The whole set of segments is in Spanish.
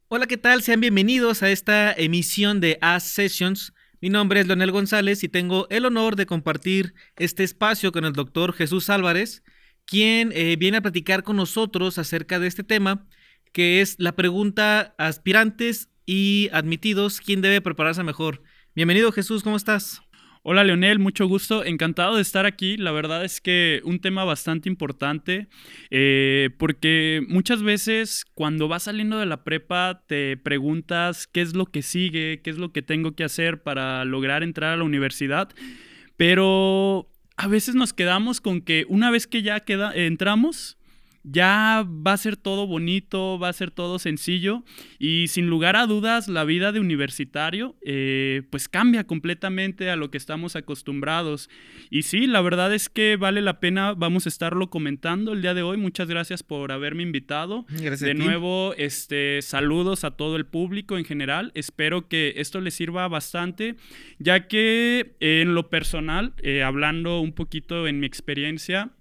Hola, ¿qué tal? Sean bienvenidos a esta emisión de Ask Sessions. Mi nombre es Leonel González y tengo el honor de compartir este espacio con el doctor Jesús Álvarez, quien viene a platicar con nosotros acerca de este tema, que es la pregunta aspirantes y admitidos, ¿quién debe prepararse mejor? Bienvenido, Jesús, ¿cómo estás? Hola Leonel, mucho gusto, encantado de estar aquí. La verdad es que un tema bastante importante, porque muchas veces cuando vas saliendo de la prepa te preguntas qué es lo que sigue, qué es lo que tengo que hacer para lograr entrar a la universidad, pero a veces nos quedamos con que una vez que ya entramos, ya va a ser todo bonito, va a ser todo sencillo y sin lugar a dudas la vida de universitario pues cambia completamente a lo que estamos acostumbrados. Y sí, la verdad es que vale la pena, vamos a estarlo comentando el día de hoy. Muchas gracias por haberme invitado. Gracias a De ti. nuevo, saludos a todo el público en general. Espero que esto les sirva bastante, ya que en lo personal, hablando un poquito en mi experiencia,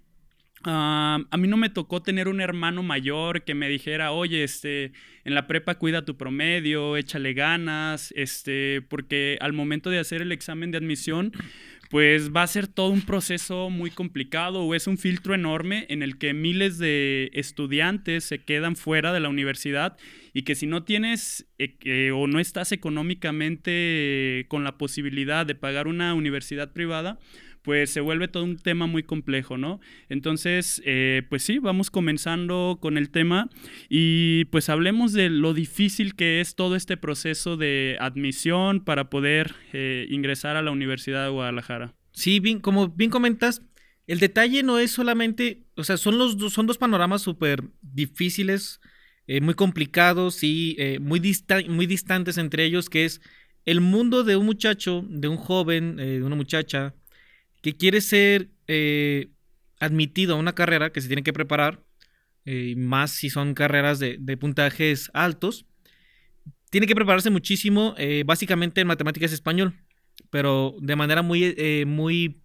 a mí no me tocó tener un hermano mayor que me dijera, oye, en la prepa cuida tu promedio, échale ganas, porque al momento de hacer el examen de admisión, pues va a ser todo un proceso muy complicado o es un filtro enorme en el que miles de estudiantes se quedan fuera de la universidad y que si no tienes o no estás económicamente con la posibilidad de pagar una universidad privada, pues se vuelve todo un tema muy complejo, ¿no? Entonces, pues sí, vamos comenzando con el tema y pues hablemos de lo difícil que es todo este proceso de admisión para poder ingresar a la Universidad de Guadalajara. Sí, bien, como bien comentas, el detalle no es solamente, o sea, son dos panoramas súper difíciles, muy complicados y muy distantes entre ellos, que es el mundo de un muchacho, de un joven, de una muchacha que quiere ser admitido a una carrera que se tiene que preparar, más si son carreras de puntajes altos, tiene que prepararse muchísimo, básicamente en matemáticas y español, pero de manera muy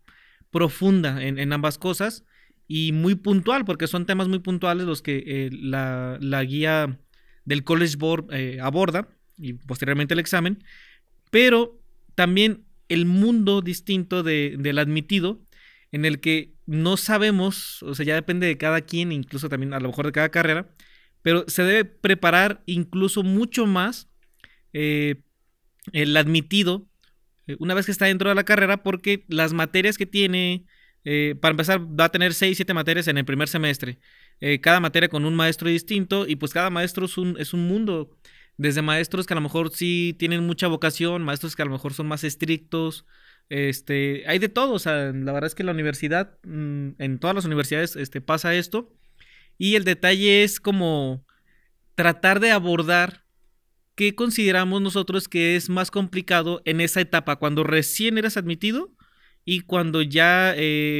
profunda en ambas cosas y muy puntual, porque son temas muy puntuales los que la guía del College Board aborda y posteriormente el examen, pero también el mundo distinto del admitido, en el que no sabemos, o sea, ya depende de cada quien, incluso también a lo mejor de cada carrera, pero se debe preparar incluso mucho más eh, el admitido una vez que está dentro de la carrera, porque las materias que tiene, para empezar, va a tener 6 7 materias en el primer semestre. Cada materia con un maestro distinto y pues cada maestro es un mundo. Desde maestros que a lo mejor sí tienen mucha vocación, maestros que a lo mejor son más estrictos. Hay de todo, o sea, la verdad es que la universidad, en todas las universidades, pasa esto. Y el detalle es como tratar de abordar qué consideramos nosotros que es más complicado en esa etapa, cuando recién eres admitido y cuando ya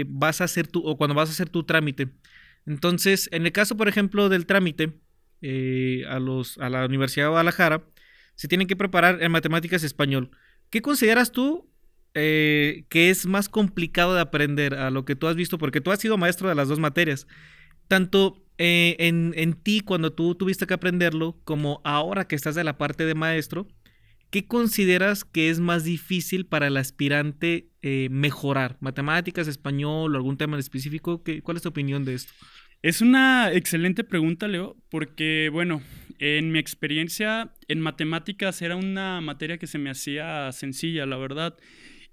vas a hacer o cuando vas a hacer tu trámite. Entonces, en el caso, por ejemplo, del trámite a la Universidad de Guadalajara, se tienen que preparar en matemáticas y español. ¿Qué consideras tú que es más complicado de aprender a lo que tú has visto? Porque tú has sido maestro de las dos materias tanto en ti cuando tú tuviste que aprenderlo, como ahora que estás de la parte de maestro, ¿qué consideras que es más difícil para el aspirante mejorar? ¿Matemáticas, español o algún tema en específico? ¿Cuál es tu opinión de esto? Es una excelente pregunta, Leo, porque bueno, en mi experiencia en matemáticas era una materia que se me hacía sencilla, la verdad.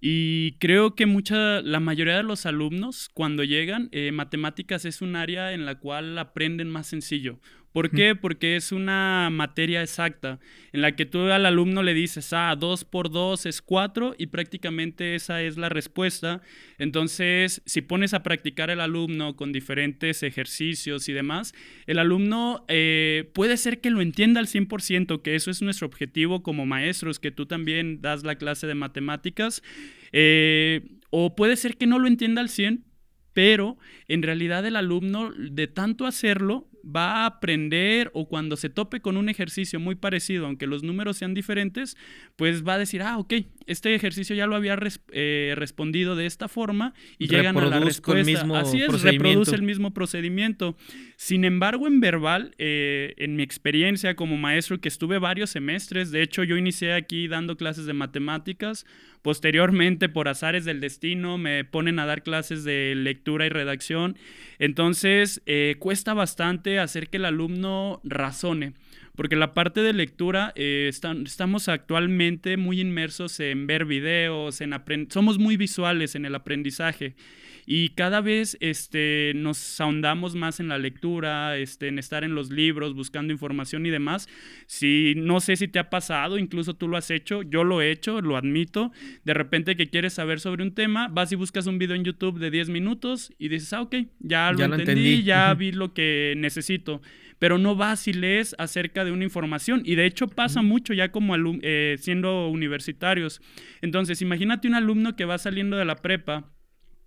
Y creo que la mayoría de los alumnos cuando llegan, matemáticas es un área en la cual aprenden más sencillo. ¿Por qué? Porque es una materia exacta en la que tú al alumno le dices, 2 por 2 es 4 y prácticamente esa es la respuesta. Entonces, si pones a practicar el alumno con diferentes ejercicios y demás, el alumno puede ser que lo entienda al 100%, que eso es nuestro objetivo como maestros, que tú también das la clase de matemáticas. O puede ser que no lo entienda al 100, pero en realidad el alumno de tanto hacerlo va a aprender, o cuando se tope con un ejercicio muy parecido, aunque los números sean diferentes, pues va a decir, ok, este ejercicio ya lo había respondido de esta forma y llegan a la respuesta. El mismo Así es, reproduce el mismo procedimiento. Sin embargo, en verbal, en mi experiencia como maestro, que estuve varios semestres, de hecho yo inicié aquí dando clases de matemáticas. Posteriormente, por azares del destino, me ponen a dar clases de lectura y redacción. Entonces, cuesta bastante hacer que el alumno razone, porque la parte de lectura estamos actualmente muy inmersos en ver videos, somos muy visuales en el aprendizaje. Y cada vez nos ahondamos más en la lectura, en estar en los libros, buscando información y demás. No sé si te ha pasado, incluso tú lo has hecho, yo lo he hecho, lo admito. De repente que quieres saber sobre un tema, vas y buscas un video en YouTube de 10 minutos y dices, ok, ya lo entendí, ya vi lo que necesito. Pero no vas y lees acerca de una información. Y de hecho pasa mucho ya como siendo universitarios. Entonces, imagínate un alumno que va saliendo de la prepa,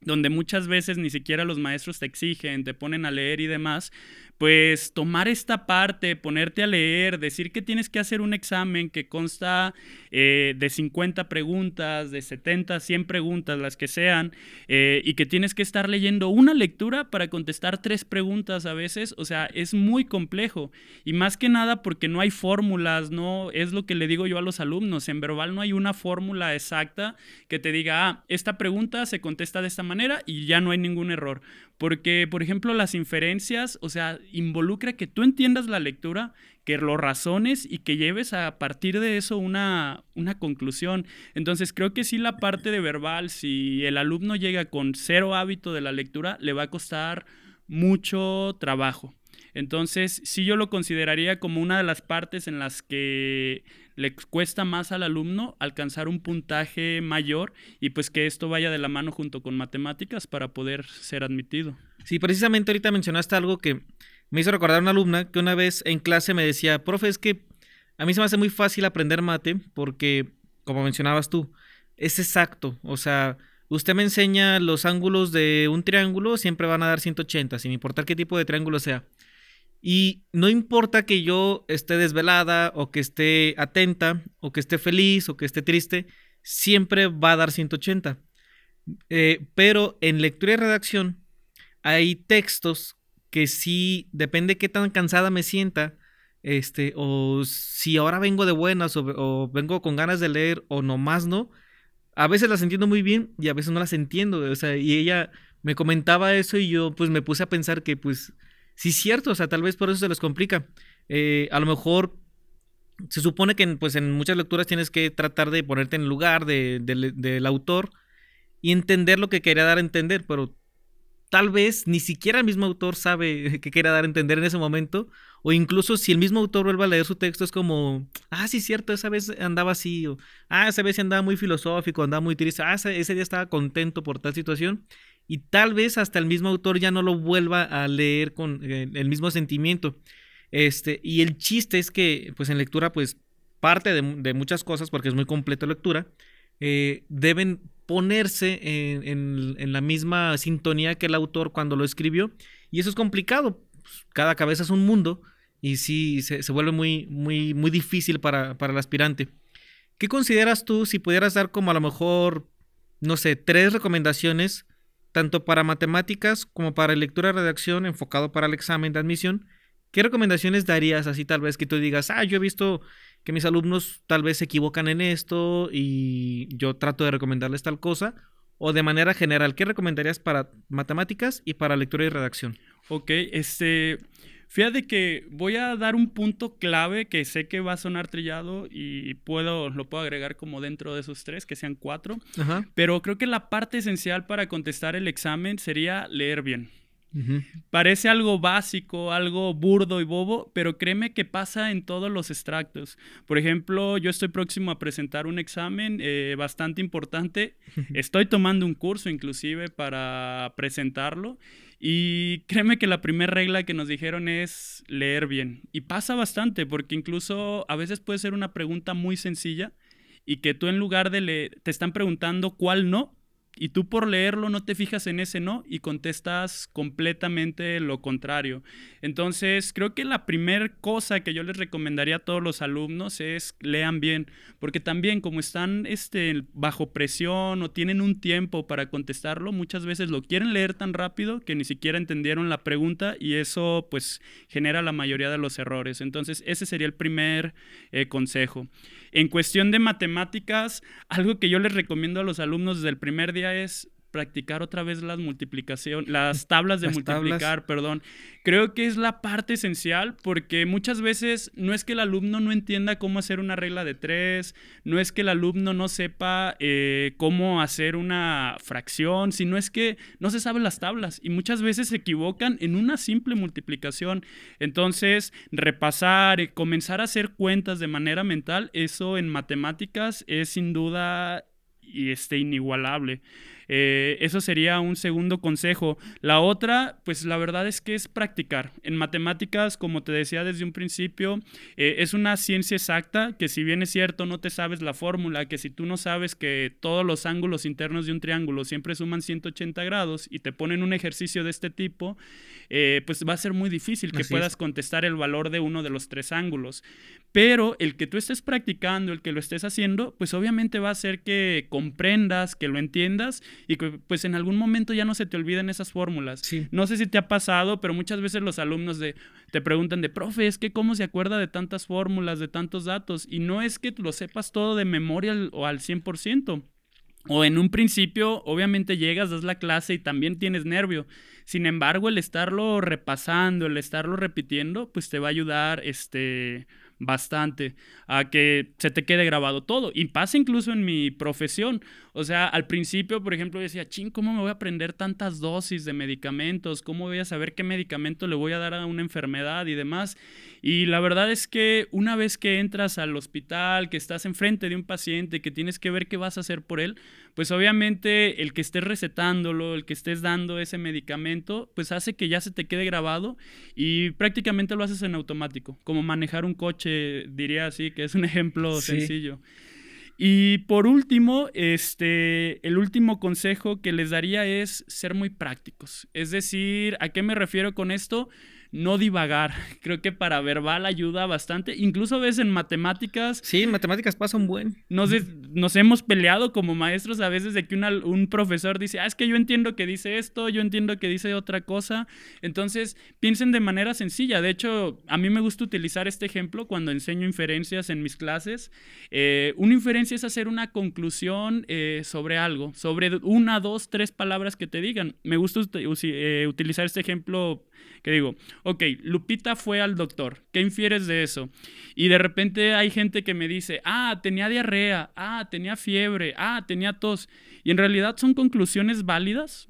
donde muchas veces ni siquiera los maestros te exigen, te ponen a leer y demás. Pues tomar esta parte, ponerte a leer, decir que tienes que hacer un examen que consta de 50 preguntas, de 70, 100 preguntas, las que sean, y que tienes que estar leyendo una lectura para contestar 3 preguntas a veces, o sea, es muy complejo. Y más que nada porque no hay fórmulas, no es lo que le digo yo a los alumnos, en verbal no hay una fórmula exacta que te diga, esta pregunta se contesta de esta manera y ya no hay ningún error. Porque, por ejemplo, las inferencias, o sea, involucra que tú entiendas la lectura, que lo razones y que lleves a partir de eso una conclusión. Entonces, creo que sí la parte de verbal, si el alumno llega con 0 hábito de la lectura, le va a costar mucho trabajo. Entonces, sí yo lo consideraría como una de las partes en las que le cuesta más al alumno alcanzar un puntaje mayor y pues que esto vaya de la mano junto con matemáticas para poder ser admitido. Sí, precisamente ahorita mencionaste algo que me hizo recordar a una alumna que una vez en clase me decía, profe, es que a mí se me hace muy fácil aprender mate porque, como mencionabas tú, es exacto. O sea, usted me enseña los ángulos de un triángulo, siempre van a dar 180, sin importar qué tipo de triángulo sea. Y no importa que yo esté desvelada o que esté atenta o que esté feliz o que esté triste, siempre va a dar 180. Pero en lectura y redacción hay textos que sí, depende qué tan cansada me sienta, o si ahora vengo de buenas o vengo con ganas de leer o nomás no, a veces las entiendo muy bien y a veces no las entiendo. O sea, y ella me comentaba eso y yo pues me puse a pensar que pues sí es cierto, o sea, tal vez por eso se les complica. A lo mejor se supone que pues, en muchas lecturas tienes que tratar de ponerte en el lugar del autor y entender lo que quería dar a entender, pero tal vez ni siquiera el mismo autor sabe qué quería dar a entender en ese momento, o incluso si el mismo autor vuelve a leer su texto es como, sí, cierto, esa vez andaba así, o esa vez andaba muy filosófico, andaba muy triste, ese día estaba contento por tal situación, y tal vez hasta el mismo autor ya no lo vuelva a leer con el mismo sentimiento. Y el chiste es que, pues en lectura, pues parte de muchas cosas, porque es muy completa la lectura, deben ponerse en la misma sintonía que el autor cuando lo escribió, y eso es complicado. Cada cabeza es un mundo y sí se vuelve muy, muy, muy difícil para el aspirante. ¿Qué consideras tú si pudieras dar como a lo mejor, no sé, 3 recomendaciones, tanto para matemáticas como para lectura y redacción enfocado para el examen de admisión? ¿Qué recomendaciones darías así tal vez que tú digas, yo he visto que mis alumnos tal vez se equivocan en esto y yo trato de recomendarles tal cosa? O de manera general, ¿qué recomendarías para matemáticas y para lectura y redacción? Ok, fíjate que voy a dar un punto clave que sé que va a sonar trillado y lo puedo agregar como dentro de esos 3, que sean 4. Ajá. Pero creo que la parte esencial para contestar el examen sería leer bien. Uh-huh. Parece algo básico, algo burdo y bobo, pero créeme que pasa en todos los extractos. Por ejemplo, yo estoy próximo a presentar un examen bastante importante. Estoy tomando un curso inclusive para presentarlo. Y créeme que la primera regla que nos dijeron es leer bien. Y pasa bastante, porque incluso a veces puede ser una pregunta muy sencilla y que tú en lugar de leer, te están preguntando cuál no, y tú por leerlo no te fijas en ese no y contestas completamente lo contrario. Entonces, creo que la primera cosa que yo les recomendaría a todos los alumnos es lean bien, porque también como están bajo presión o tienen un tiempo para contestarlo, muchas veces lo quieren leer tan rápido que ni siquiera entendieron la pregunta y eso pues genera la mayoría de los errores. Entonces, ese sería el primer consejo. En cuestión de matemáticas, algo que yo les recomiendo a los alumnos desde el primer día es practicar otra vez las tablas de multiplicar, perdón. Creo que es la parte esencial porque muchas veces no es que el alumno no entienda cómo hacer una regla de 3, no es que el alumno no sepa cómo hacer una fracción, sino es que no se saben las tablas y muchas veces se equivocan en una simple multiplicación. Entonces, repasar, comenzar a hacer cuentas de manera mental, eso en matemáticas es sin duda inigualable. Eso sería un segundo consejo. La otra, pues la verdad es que es practicar. En matemáticas, como te decía desde un principio, es una ciencia exacta que si bien es cierto no te sabes la fórmula, que si tú no sabes que todos los ángulos internos de un triángulo siempre suman 180 grados y te ponen un ejercicio de este tipo, pues va a ser muy difícil que puedas contestar el valor de uno de los 3 ángulos. Pero el que tú estés practicando, el que lo estés haciendo, pues obviamente va a hacer que comprendas, que lo entiendas y que pues en algún momento ya no se te olviden esas fórmulas. Sí. No sé si te ha pasado, pero muchas veces los alumnos te preguntan de, profe, es que ¿cómo se acuerda de tantas fórmulas, de tantos datos? Y no es que lo sepas todo de memoria o al 100%. O en un principio, obviamente llegas, das la clase y también tienes nervio. Sin embargo, el estarlo repasando, el estarlo repitiendo, pues te va a ayudar bastante a que se te quede grabado todo. Y pasa incluso en mi profesión. O sea, al principio, por ejemplo, yo decía, ¿cómo me voy a aprender tantas dosis de medicamentos? ¿Cómo voy a saber qué medicamento le voy a dar a una enfermedad y demás? Y la verdad es que una vez que entras al hospital, que estás enfrente de un paciente, que tienes que ver qué vas a hacer por él, pues obviamente el que estés recetándolo, el que estés dando ese medicamento, pues hace que ya se te quede grabado y prácticamente lo haces en automático, como manejar un coche, diría así, que es un ejemplo sencillo. Y por último, el último consejo que les daría es ser muy prácticos. Es decir, ¿a qué me refiero con esto? No divagar. Creo que para verbal ayuda bastante. Incluso a veces en matemáticas... Sí, en matemáticas pasa un buen. Nos hemos peleado como maestros a veces de que un profesor dice, es que yo entiendo que dice esto, yo entiendo que dice otra cosa. Entonces, piensen de manera sencilla. De hecho, a mí me gusta utilizar este ejemplo cuando enseño inferencias en mis clases. Una inferencia es hacer una conclusión sobre algo, sobre 1, 2, 3 palabras que te digan. Me gusta utilizar este ejemplo que digo, ok, Lupita fue al doctor, ¿qué infieres de eso? Y de repente hay gente que me dice, tenía diarrea, tenía fiebre, tenía tos. Y en realidad son conclusiones válidas,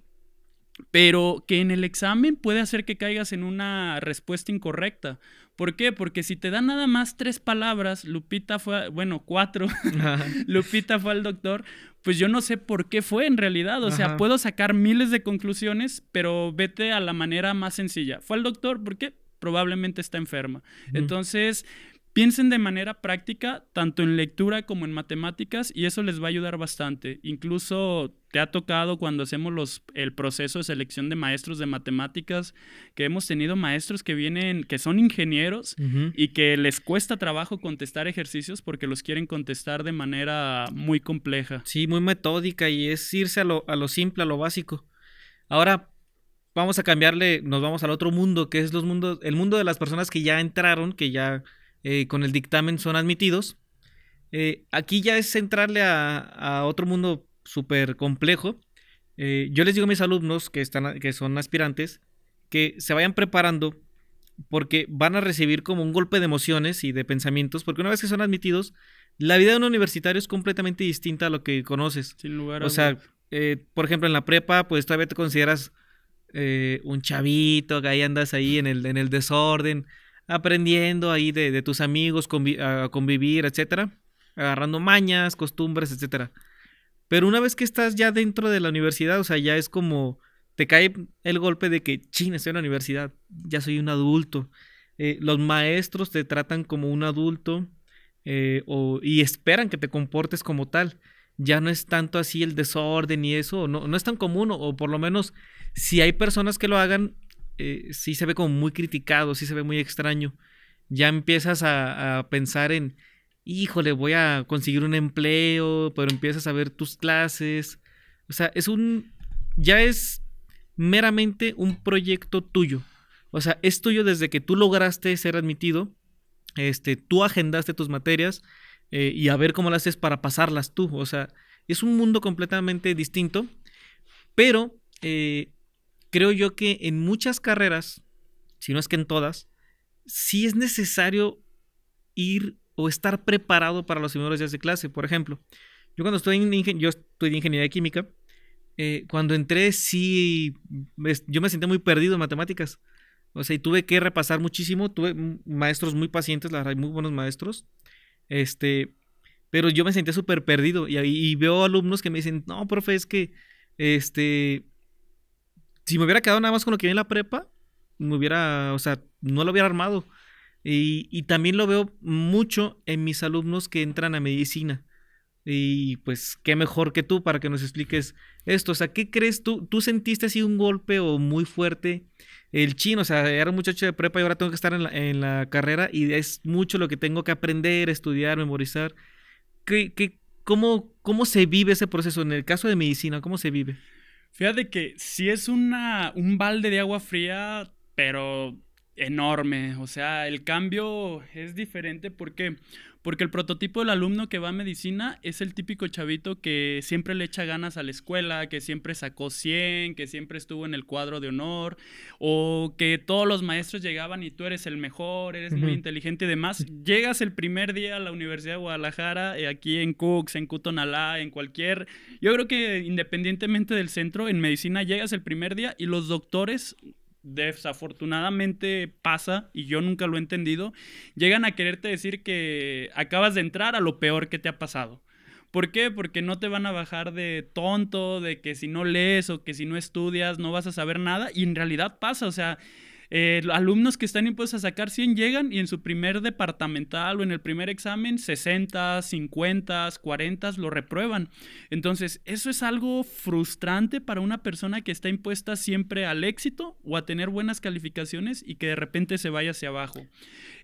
pero que en el examen puede hacer que caigas en una respuesta incorrecta. ¿Por qué? Porque si te dan nada más 3 palabras, 4, Lupita fue al doctor, pues yo no sé por qué fue en realidad. O sea, puedo sacar miles de conclusiones, pero vete a la manera más sencilla. Fue al doctor, ¿por qué? Probablemente está enferma. Entonces, piensen de manera práctica, tanto en lectura como en matemáticas, y eso les va a ayudar bastante. Incluso te ha tocado cuando hacemos el proceso de selección de maestros de matemáticas, que hemos tenido maestros que son ingenieros y que les cuesta trabajo contestar ejercicios porque los quieren contestar de manera muy compleja. Sí, muy metódica, y es irse a lo simple, a lo básico. Ahora vamos a cambiarle, nos vamos al otro mundo, que es el mundo de las personas que ya entraron, que ya con el dictamen son admitidos. Aquí ya es entrarle a otro mundo súper complejo. Yo les digo a mis alumnos que son aspirantes que se vayan preparando, porque van a recibir como un golpe de emociones y de pensamientos, porque una vez que son admitidos, la vida de un universitario es completamente distinta a lo que conoces. Sin lugar a dudas. O sea, por ejemplo, en la prepa, pues todavía te consideras un chavito, que ahí andas ahí en el desorden, aprendiendo ahí de tus amigos, a convivir, etcétera, agarrando mañas, costumbres, etcétera. Pero una vez que estás ya dentro de la universidad, o sea, ya es como te cae el golpe de que, estoy en la universidad, ya soy un adulto. Los maestros te tratan como un adulto y esperan que te comportes como tal. ya no es tanto así el desorden y eso, no es tan común, o por lo menos si hay personas que lo hagan, sí se ve como muy criticado, sí se ve muy extraño. Ya empiezas a pensar en, híjole, voy a conseguir un empleo, pero empiezas a ver tus clases. O sea, ya es meramente un proyecto tuyo. O sea, es tuyo desde que tú lograste ser admitido, tú agendaste tus materias y a ver cómo las haces para pasarlas tú. O sea, es un mundo completamente distinto, pero creo yo que en muchas carreras, si no es que en todas, sí es necesario ir o estar preparado para los primeros días de clase. Por ejemplo, yo cuando yo estudié ingeniería química, cuando entré sí, yo me sentí muy perdido en matemáticas. O sea, y tuve que repasar muchísimo. Tuve maestros muy pacientes, la verdad, muy buenos maestros. Pero yo me sentía súper perdido. Y veo alumnos que me dicen, no, profe, es que, si me hubiera quedado nada más con lo que vi en la prepa, o sea, no lo hubiera armado. Y también lo veo mucho en mis alumnos que entran a medicina. Y pues, qué mejor que tú para que nos expliques esto. O sea, ¿qué crees tú? ¿Tú sentiste así un golpe o muy fuerte? El chino, o sea, era un muchacho de prepa y ahora tengo que estar en la carrera y es mucho lo que tengo que aprender, estudiar, memorizar. ¿Cómo se vive ese proceso? En el caso de medicina, ¿cómo se vive? Fíjate que sí es un balde de agua fría, pero enorme. O sea, el cambio es diferente porque el prototipo del alumno que va a medicina es el típico chavito que siempre le echa ganas a la escuela, que siempre sacó 100, que siempre estuvo en el cuadro de honor, o que todos los maestros llegaban y tú eres el mejor, eres muy inteligente y demás. Llegas el primer día a la Universidad de Guadalajara, aquí en Cooks, en Cutonalá, en cualquier... Yo creo que independientemente del centro, en medicina llegas el primer día y los doctores... desafortunadamente pasa, y yo nunca lo he entendido, llegan a quererte decir que acabas de entrar a lo peor que te ha pasado. ¿Por qué? Porque no te van a bajar de tonto, de que si no lees o que si no estudias no vas a saber nada, y en realidad pasa. O sea, alumnos que están impuestos a sacar 100 llegan y en su primer departamental o en el primer examen 60, 50, 40 lo reprueban. Entonces, eso es algo frustrante para una persona que está impuesta siempre al éxito o a tener buenas calificaciones y que de repente se vaya hacia abajo.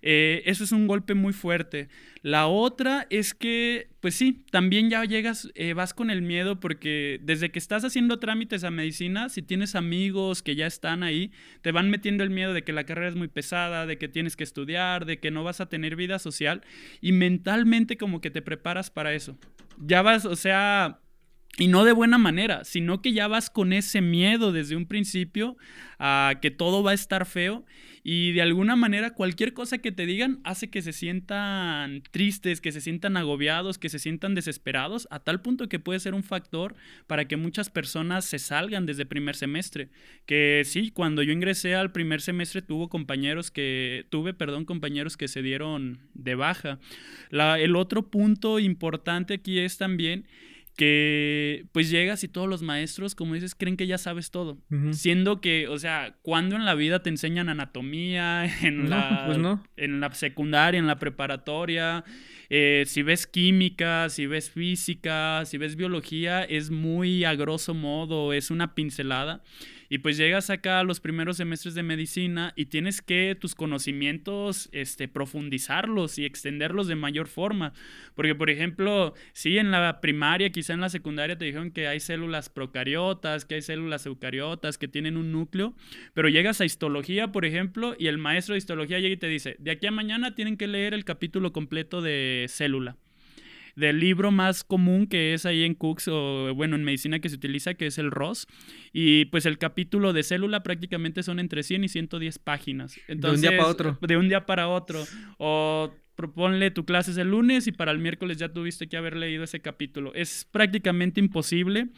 Eso es un golpe muy fuerte. La otra es que, pues sí, también ya llegas, vas con el miedo porque desde que estás haciendo trámites a medicina, si tienes amigos que ya están ahí, te van metiendo el miedo de que la carrera es muy pesada, de que tienes que estudiar, de que no vas a tener vida social y mentalmente como que te preparas para eso. Ya vas, o sea... Y no de buena manera, sino que ya vas con ese miedo desde un principio a que todo va a estar feo y de alguna manera cualquier cosa que te digan hace que se sientan tristes, que se sientan agobiados, que se sientan desesperados, a tal punto que puede ser un factor para que muchas personas se salgan desde primer semestre. Que sí, cuando yo ingresé al primer semestre tuve compañeros que se dieron de baja. El otro punto importante aquí es también que pues llegas y todos los maestros, como dices, creen que ya sabes todo. Siendo que, o sea, ¿cuándo en la vida te enseñan anatomía? Pues no. En la secundaria, en la preparatoria. Si ves química, si ves física, si ves biología, es muy a grosso modo, es una pincelada. Y pues llegas acá a los primeros semestres de medicina y tienes que tus conocimientos profundizarlos y extenderlos de mayor forma. Porque, por ejemplo, sí, en la primaria, quizá en la secundaria te dijeron que hay células procariotas, que hay células eucariotas, que tienen un núcleo, pero llegas a histología, por ejemplo, y el maestro de histología llega y te dice, de aquí a mañana tienen que leer el capítulo completo de célula. Del libro más común que es ahí en Cooks o bueno en medicina que se utiliza, que es el Ross, y pues el capítulo de célula prácticamente son entre 100 y 110 páginas. Entonces, de un día para otro. De un día para otro. O proponle tu clase es el lunes y para el miércoles ya tuviste que haber leído ese capítulo. Es prácticamente imposible.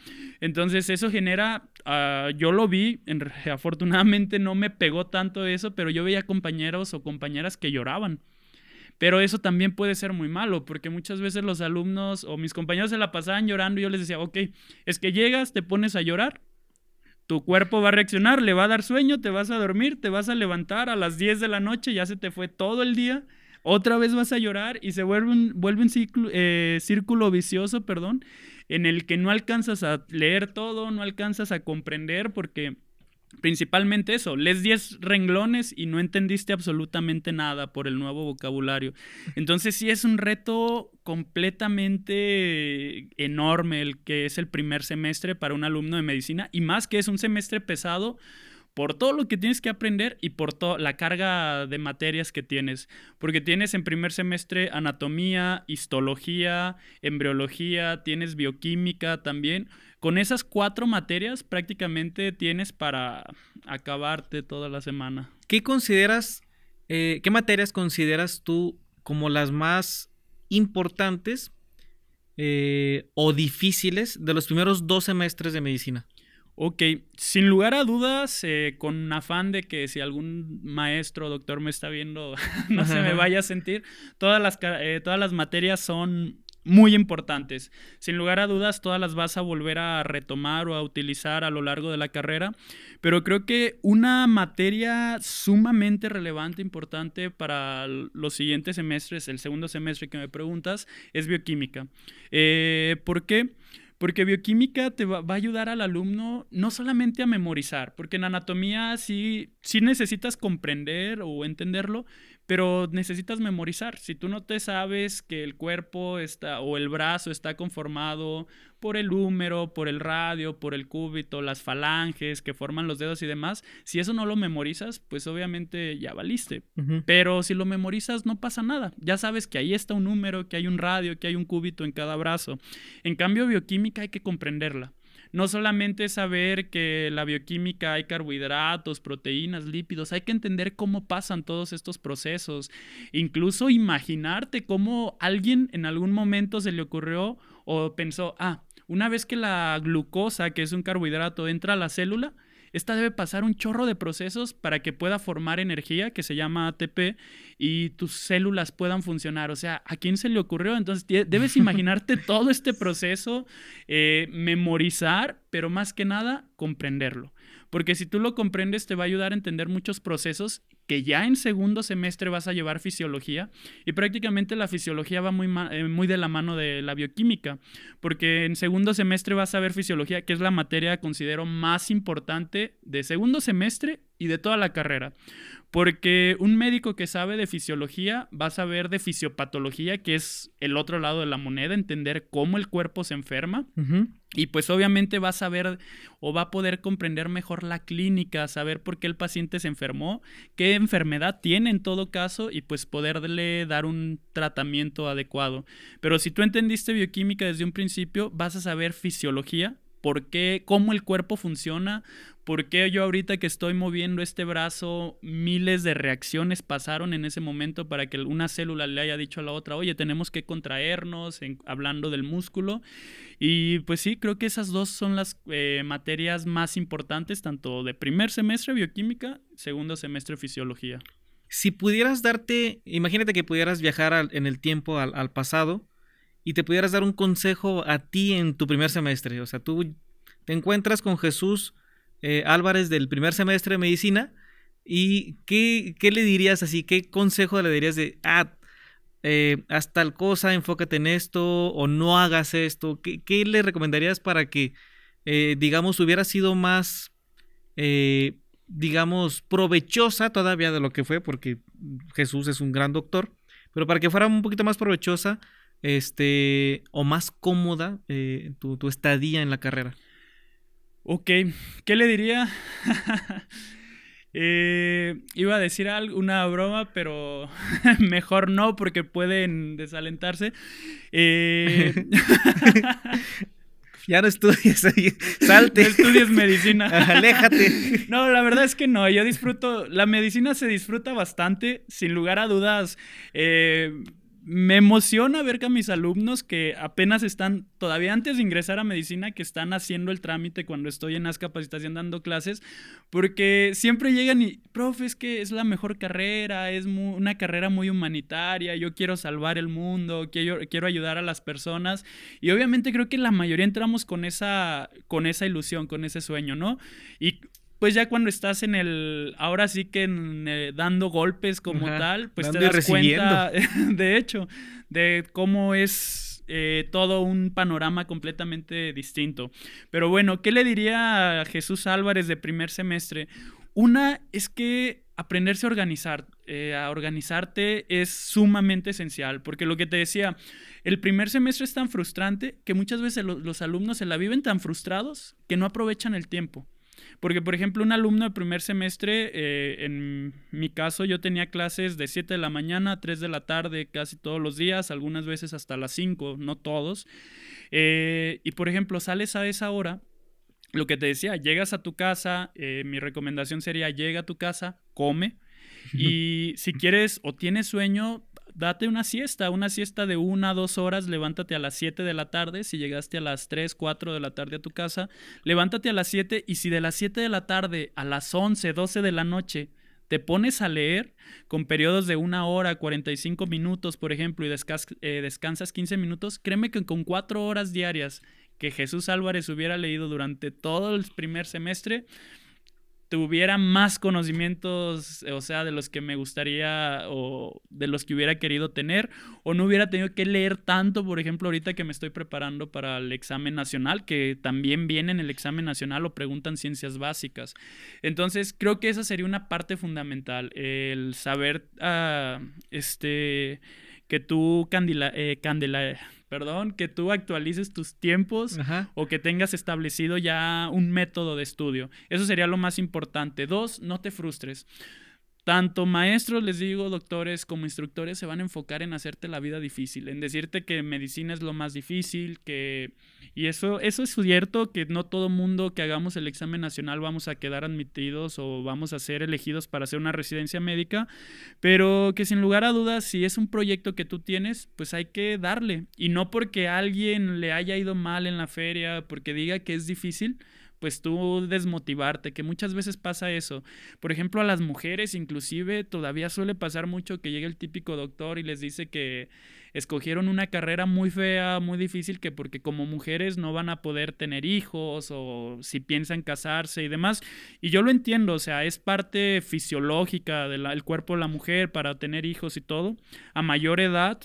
Entonces eso genera, yo lo vi, afortunadamente no me pegó tanto eso, pero yo veía compañeros o compañeras que lloraban. Pero eso también puede ser muy malo, porque muchas veces los alumnos o mis compañeros se la pasaban llorando y yo les decía, ok, es que llegas, te pones a llorar, tu cuerpo va a reaccionar, le va a dar sueño, te vas a dormir, te vas a levantar a las 10 de la noche, ya se te fue todo el día, otra vez vas a llorar y se vuelve un círculo vicioso, perdón. en el que no alcanzas a leer todo, no alcanzas a comprender, porque principalmente eso, lees 10 renglones y no entendiste absolutamente nada por el nuevo vocabulario. Entonces sí es un reto completamente enorme el que es el primer semestre para un alumno de medicina, y más que es un semestre pesado por todo lo que tienes que aprender y por la carga de materias que tienes. Porque tienes en primer semestre anatomía, histología, embriología, tienes bioquímica también. Con esas 4 materias prácticamente tienes para acabarte toda la semana. ¿Qué materias consideras tú como las más importantes o difíciles de los primeros 2 semestres de medicina? Ok, sin lugar a dudas, con afán de que si algún maestro o doctor me está viendo, no se me vaya a sentir, todas las materias son muy importantes. Sin lugar a dudas, todas las vas a volver a retomar o a utilizar a lo largo de la carrera, pero creo que una materia sumamente relevante, importante para los siguientes semestres, el segundo semestre que me preguntas, es bioquímica. ¿Por qué? Porque bioquímica te va a ayudar al alumno no solamente a memorizar, porque en anatomía sí necesitas comprender o entenderlo, pero necesitas memorizar. Si tú no te sabes que el cuerpo o el brazo está conformado por el húmero, por el radio, por el cúbito, las falanges que forman los dedos y demás, si eso no lo memorizas, pues obviamente ya valiste. Pero si lo memorizas no pasa nada. Ya sabes que ahí está un número, que hay un radio, que hay un cúbito en cada brazo. En cambio, bioquímica hay que comprenderla. No solamente saber que la bioquímica hay carbohidratos, proteínas, lípidos, hay que entender cómo pasan todos estos procesos. Incluso imaginarte cómo alguien en algún momento se le ocurrió o pensó, una vez que la glucosa, que es un carbohidrato, entra a la célula, esta debe pasar un chorro de procesos para que pueda formar energía, que se llama ATP, y tus células puedan funcionar. O sea, ¿a quién se le ocurrió? Entonces, debes imaginarte todo este proceso, memorizar, pero más que nada, comprenderlo. Porque si tú lo comprendes, te va a ayudar a entender muchos procesos que ya en segundo semestre vas a llevar fisiología, y prácticamente la fisiología va muy de la mano de la bioquímica, porque en segundo semestre vas a ver fisiología, que es la materia que considero más importante de segundo semestre y de toda la carrera. Porque un médico que sabe de fisiología va a saber de fisiopatología, que es el otro lado de la moneda, entender cómo el cuerpo se enferma. Y pues obviamente va a saber o va a poder comprender mejor la clínica, saber por qué el paciente se enfermó, qué enfermedad tiene en todo caso, y pues poderle dar un tratamiento adecuado. Pero si tú entendiste bioquímica desde un principio, vas a saber fisiología, por qué, cómo el cuerpo funciona, por qué yo ahorita que estoy moviendo este brazo, miles de reacciones pasaron en ese momento para que una célula le haya dicho a la otra, oye, tenemos que contraernos, hablando del músculo. Y pues sí, creo que esas 2 son las materias más importantes, tanto de primer semestre bioquímica, segundo semestre fisiología. Si pudieras imagínate que pudieras viajar en el tiempo al pasado, y te pudieras dar un consejo a ti en tu primer semestre. O sea, tú te encuentras con Jesús Álvarez del primer semestre de medicina, y ¿qué le dirías así? ¿Qué consejo le dirías de, haz tal cosa, enfócate en esto, o no hagas esto? ¿Qué le recomendarías para que, digamos, hubiera sido más, digamos, provechosa todavía de lo que fue, porque Jesús es un gran doctor, pero para que fuera un poquito más provechosa, o más cómoda tu estadía en la carrera? Ok, ¿qué le diría? Iba a decir una broma, pero mejor no, porque pueden desalentarse. Ya no estudies, salte. No estudies medicina. Aléjate. No, la verdad es que no, yo disfruto, la medicina se disfruta bastante, sin lugar a dudas. Me emociona ver que a mis alumnos que apenas están, todavía antes de ingresar a medicina, que están haciendo el trámite cuando estoy en Capacitación dando clases, porque siempre llegan y, profe, es que es la mejor carrera, es una carrera muy humanitaria, yo quiero salvar el mundo, quiero ayudar a las personas, y obviamente creo que la mayoría entramos con esa ilusión, con ese sueño, ¿no? Y pues ya cuando estás ahora sí que dando golpes como tal, pues te das cuenta, de hecho, de cómo es todo un panorama completamente distinto. Pero bueno, ¿qué le diría a Jesús Álvarez de primer semestre? Una es que aprenderse a organizarte es sumamente esencial, porque lo que te decía, el primer semestre es tan frustrante que muchas veces los alumnos se la viven tan frustrados que no aprovechan el tiempo. Porque, por ejemplo, un alumno de primer semestre, en mi caso, yo tenía clases de 7 de la mañana a 3 de la tarde casi todos los días, algunas veces hasta las 5, no todos. Y, por ejemplo, sales a esa hora, lo que te decía, llegas a tu casa, mi recomendación sería llega a tu casa, come, y si quieres o tienes sueño, date una siesta de 1 a 2 horas, levántate a las 7 de la tarde, si llegaste a las 3, 4 de la tarde a tu casa, levántate a las 7 y si de las 7 de la tarde a las 11, 12 de la noche te pones a leer con periodos de 1 hora, 45 minutos, por ejemplo, y descansas 15 minutos, créeme que con 4 horas diarias que Jesús Álvarez hubiera leído durante todo el primer semestre, tuviera más conocimientos, o sea, de los que me gustaría o de los que hubiera querido tener, o no hubiera tenido que leer tanto, por ejemplo, ahorita que me estoy preparando para el examen nacional, que también viene en el examen nacional o preguntan ciencias básicas. Entonces, creo que esa sería una parte fundamental, el saber, que tú que tú actualices tus tiempos. Ajá. O que tengas establecido ya un método de estudio. Eso sería lo más importante. 2, no te frustres. Tanto maestros, les digo, doctores como instructores se van a enfocar en hacerte la vida difícil, en decirte que medicina es lo más difícil, y eso es cierto, que no todo mundo que hagamos el examen nacional vamos a quedar admitidos o vamos a ser elegidos para hacer una residencia médica, pero que sin lugar a dudas, si es un proyecto que tú tienes, pues hay que darle, y no porque a alguien le haya ido mal en la feria, porque diga que es difícil, pues tú desmotivarte, que muchas veces pasa eso. Por ejemplo, a las mujeres inclusive todavía suele pasar mucho que llega el típico doctor y les dice que escogieron una carrera muy fea, muy difícil, que porque como mujeres no van a poder tener hijos o si piensan casarse y demás. Y yo lo entiendo, o sea, es parte fisiológica del cuerpo de la mujer para tener hijos y todo. A mayor edad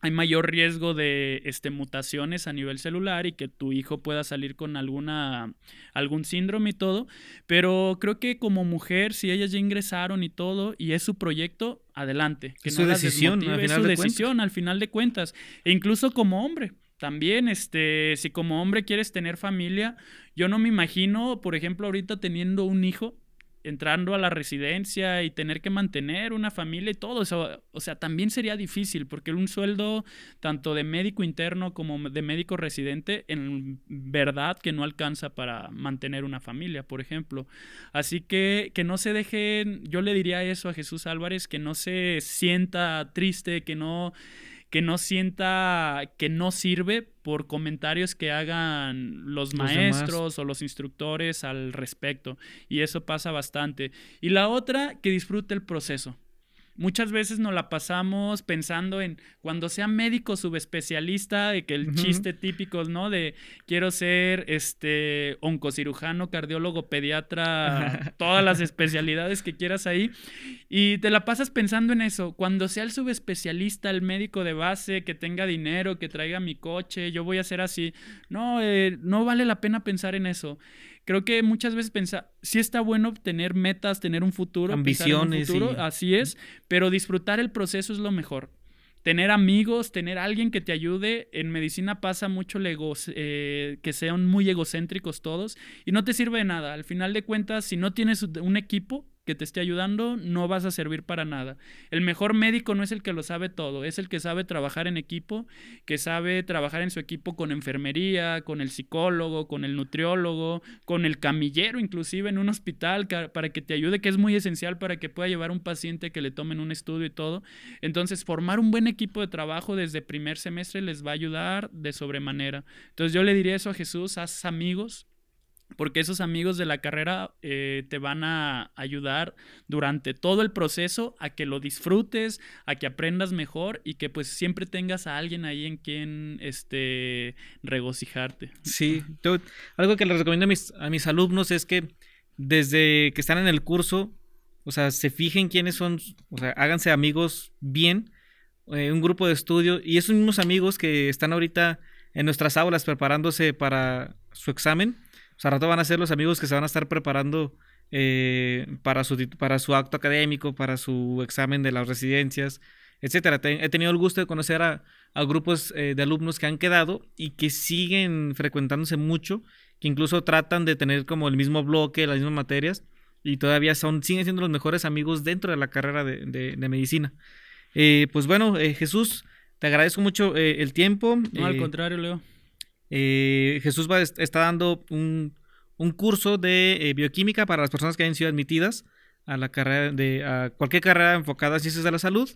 hay mayor riesgo de mutaciones a nivel celular y que tu hijo pueda salir con algún síndrome y todo, pero creo que como mujer, si ellas ya ingresaron y todo, y es su proyecto, adelante. Que es su decisión, al final de cuentas. E incluso como hombre. También, si como hombre quieres tener familia, yo no me imagino, por ejemplo, ahorita teniendo un hijo, entrando a la residencia y tener que mantener una familia y todo eso, o sea, también sería difícil porque un sueldo tanto de médico interno como de médico residente en verdad que no alcanza para mantener una familia, por ejemplo. Así que no se dejen, yo le diría eso a Jesús Álvarez, que no se sienta triste, que no sienta que no sirve por comentarios que hagan los maestros o los instructores al respecto. Y eso pasa bastante. Y la otra, que disfrute el proceso. Muchas veces nos la pasamos pensando en cuando sea médico subespecialista, de que el chiste típico, ¿no? De quiero ser oncocirujano, cardiólogo, pediatra, todas las especialidades que quieras ahí. Y te la pasas pensando en eso. Cuando sea el subespecialista, el médico de base, que tenga dinero, que traiga mi coche, yo voy a ser así. No, no vale la pena pensar en eso. Creo que muchas veces sí está bueno tener metas, tener un futuro, ambiciones, un futuro, así es, pero disfrutar el proceso es lo mejor. Tener amigos, tener alguien que te ayude. En medicina pasa mucho que sean muy egocéntricos todos y no te sirve de nada. Al final de cuentas, si no tienes un equipo que te esté ayudando, no vas a servir para nada. El mejor médico no es el que lo sabe todo, es el que sabe trabajar en equipo, que sabe trabajar en su equipo con enfermería, con el psicólogo, con el nutriólogo, con el camillero inclusive en un hospital para que te ayude, que es muy esencial para que pueda llevar un paciente que le tomen un estudio y todo. Entonces, formar un buen equipo de trabajo desde primer semestre les va a ayudar de sobremanera. Entonces, yo le diría eso a Jesús, haz amigos, porque esos amigos de la carrera te van a ayudar durante todo el proceso a que lo disfrutes, a que aprendas mejor y que pues siempre tengas a alguien ahí en quien regocijarte. Sí, algo que les recomiendo a mis alumnos es que desde que están en el curso, o sea, se fijen quiénes son, o sea, háganse amigos bien, un grupo de estudio, y esos mismos amigos que están ahorita en nuestras aulas preparándose para su examen, o sea, al rato van a ser los amigos que se van a estar preparando para su acto académico, para su examen de las residencias, etcétera. He tenido el gusto de conocer a grupos de alumnos que han quedado y que siguen frecuentándose mucho, que incluso tratan de tener como el mismo bloque, las mismas materias, y todavía siguen siendo los mejores amigos dentro de la carrera de medicina. Pues bueno, Jesús, te agradezco mucho el tiempo. No, al contrario, Leo. Jesús está dando un curso de bioquímica para las personas que hayan sido admitidas a la carrera a cualquier carrera enfocada a ciencias de la salud.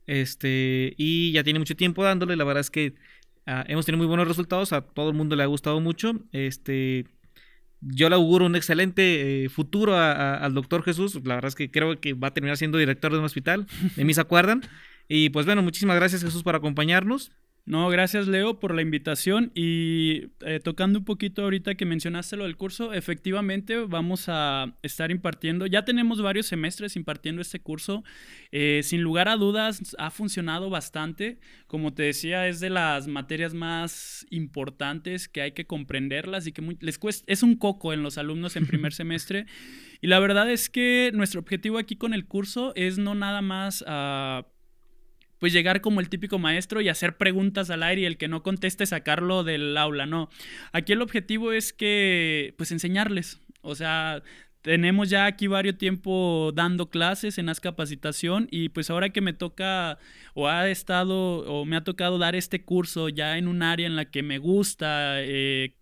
Y ya tiene mucho tiempo dándole. La verdad es que hemos tenido muy buenos resultados. A todo el mundo le ha gustado mucho. Yo le auguro un excelente futuro al doctor Jesús. La verdad es que creo que va a terminar siendo director de un hospital. De mí se acuerdan. Y pues bueno, muchísimas gracias, Jesús, por acompañarnos. No, gracias, Leo, por la invitación. Y tocando un poquito ahorita que mencionaste lo del curso, efectivamente vamos a estar impartiendo, ya tenemos varios semestres impartiendo este curso. Sin lugar a dudas ha funcionado bastante. Como te decía, es de las materias más importantes que hay que comprenderlas y que les cuesta, es un coco en los alumnos en primer semestre. Y la verdad es que nuestro objetivo aquí con el curso es no nada más pues llegar como el típico maestro y hacer preguntas al aire y el que no conteste sacarlo del aula, no. Aquí el objetivo es que, pues enseñarles, o sea, tenemos ya aquí varios tiempo dando clases en Capacitación y pues ahora que me toca me ha tocado dar este curso ya en un área en la que me gusta,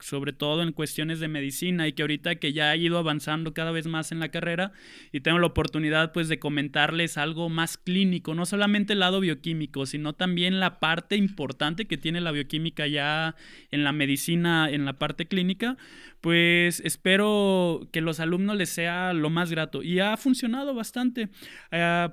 sobre todo en cuestiones de medicina y que ahorita que ya he ido avanzando cada vez más en la carrera y tengo la oportunidad pues de comentarles algo más clínico, no solamente el lado bioquímico, sino también la parte importante que tiene la bioquímica ya en la medicina, en la parte clínica, pues espero que los alumnos les sea lo más grato y ha funcionado bastante.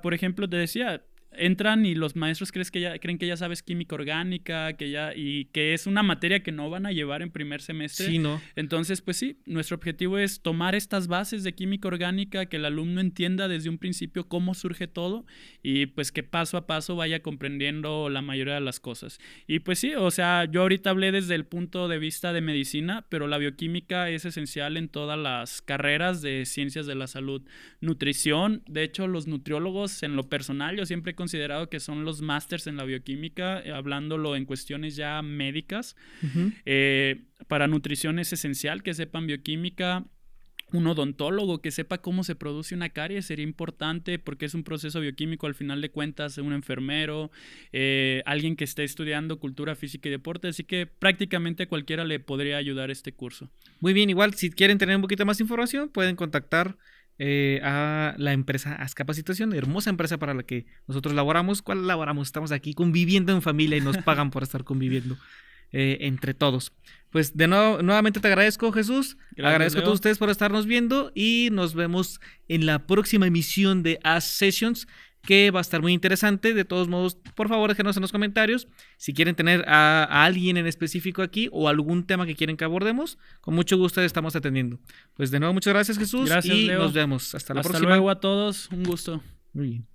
Por ejemplo, te decía, entran y los maestros creen que ya sabes química orgánica, y que es una materia que no van a llevar en primer semestre. Sí, ¿no? Entonces, pues sí, nuestro objetivo es tomar estas bases de química orgánica, que el alumno entienda desde un principio cómo surge todo y pues que paso a paso vaya comprendiendo la mayoría de las cosas. Y pues sí, o sea, yo ahorita hablé desde el punto de vista de medicina, pero la bioquímica es esencial en todas las carreras de ciencias de la salud. Nutrición, de hecho, los nutriólogos en lo personal, yo siempre he considerado que son los másters en la bioquímica, hablándolo en cuestiones ya médicas. Uh-huh. Para nutrición es esencial que sepan bioquímica. Un odontólogo que sepa cómo se produce una caries sería importante porque es un proceso bioquímico al final de cuentas. Un enfermero, alguien que esté estudiando cultura física y deporte, así que prácticamente cualquiera le podría ayudar este curso. Muy bien, igual si quieren tener un poquito más de información pueden contactar a la empresa Capacitación, hermosa empresa para la que nosotros laboramos. ¿Cuál laboramos? Estamos aquí conviviendo en familia y nos pagan por estar conviviendo entre todos. Pues de nuevo, nuevamente te agradezco, Jesús. Gracias, agradezco Leo. a todos ustedes por estarnos viendo y nos vemos en la próxima emisión de Ask Sessions, que va a estar muy interesante. De todos modos, por favor, déjenos en los comentarios si quieren tener a alguien en específico aquí o algún tema que quieren que abordemos. Con mucho gusto estamos atendiendo. Pues de nuevo, muchas gracias, Jesús. Gracias, y Leo. nos vemos. Hasta la próxima. Hasta luego a todos. Un gusto. Muy bien.